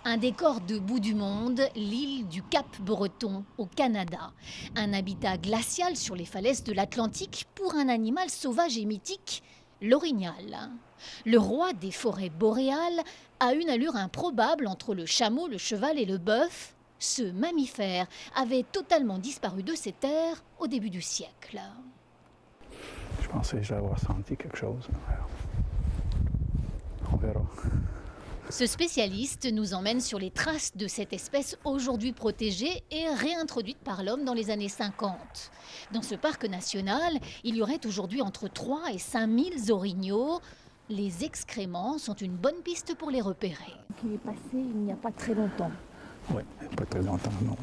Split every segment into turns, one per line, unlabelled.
Un décor de bout du monde, l'île du Cap-Breton, au Canada. Un habitat glacial sur les falaises de l'Atlantique pour un animal sauvage et mythique, l'orignal. Le roi des forêts boréales a une allure improbable entre le chameau, le cheval et le bœuf. Ce mammifère avait totalement disparu de ces terres au début du siècle.
Je pensais que j'avais ressenti quelque chose. On verra.
Ce spécialiste nous emmène sur les traces de cette espèce aujourd'hui protégée et réintroduite par l'homme dans les années 50. Dans ce parc national, il y aurait aujourd'hui entre 3 et 5 000 orignaux. Les excréments sont une bonne piste pour les repérer.
Qui est passé il n'y a pas très longtemps.
Oui, pas très longtemps, non.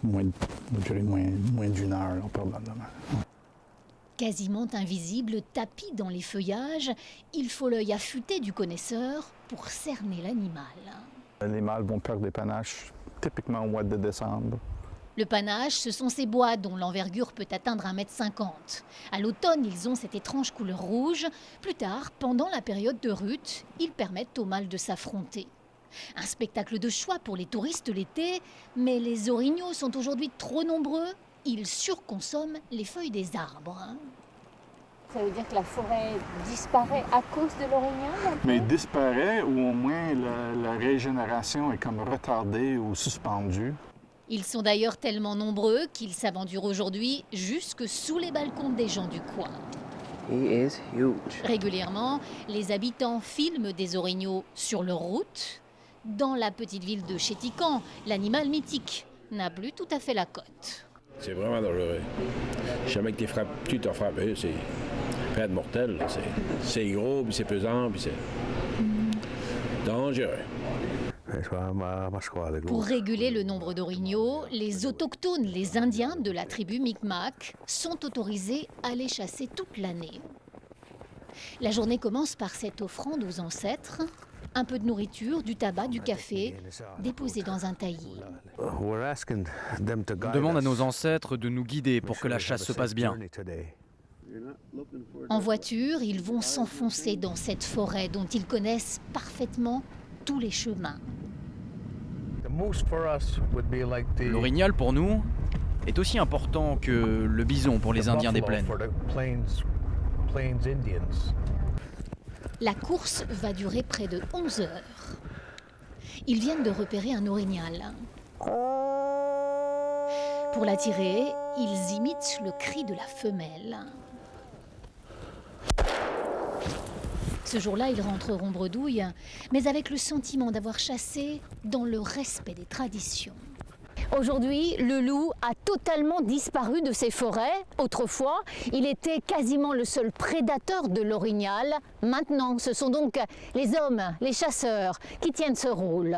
Moins d'une heure, là, probablement. Ouais.
Quasiment invisible, tapi dans les feuillages, il faut l'œil affûté du connaisseur pour cerner l'animal.
Les mâles vont perdre des panaches typiquement au mois de décembre.
Le panache, ce sont ces bois dont l'envergure peut atteindre 1,50 m. À l'automne, ils ont cette étrange couleur rouge. Plus tard, pendant la période de rut, ils permettent aux mâles de s'affronter. Un spectacle de choix pour les touristes l'été, mais les orignaux sont aujourd'hui trop nombreux. Ils surconsomment les feuilles des arbres.
Ça veut dire que la forêt disparaît à cause de l'orignal?
Mais disparaît ou au moins la régénération est comme retardée ou suspendue.
Ils sont d'ailleurs tellement nombreux qu'ils s'aventurent aujourd'hui jusque sous les balcons des gens du coin.
He is huge.
Régulièrement, les habitants filment des orignaux sur leur route. Dans la petite ville de Chéticamp, l'animal mythique n'a plus tout à fait la cote.
C'est vraiment dangereux. Jamais que tu te frappes, c'est près de mortel. C'est gros, puis c'est pesant, puis c'est dangereux.
Pour réguler le nombre d'orignaux, les autochtones, les Indiens de la tribu Micmac, sont autorisés à les chasser toute l'année. La journée commence par cette offrande aux ancêtres. Un peu de nourriture, du tabac, du café, déposé dans un taillis.
On demande à nos ancêtres de nous guider pour que la chasse se passe bien.
En voiture, ils vont s'enfoncer dans cette forêt dont ils connaissent parfaitement tous les chemins.
L'orignal, pour nous, est aussi important que le bison pour les Indiens des plaines.
La course va durer près de 11 heures. Ils viennent de repérer un orignal. Pour l'attirer, ils imitent le cri de la femelle. Ce jour-là, ils rentreront bredouille, mais avec le sentiment d'avoir chassé dans le respect des traditions.
Aujourd'hui, le loup a totalement disparu de ces forêts. Autrefois, il était quasiment le seul prédateur de l'orignal. Maintenant, ce sont donc les hommes, les chasseurs, qui tiennent ce rôle.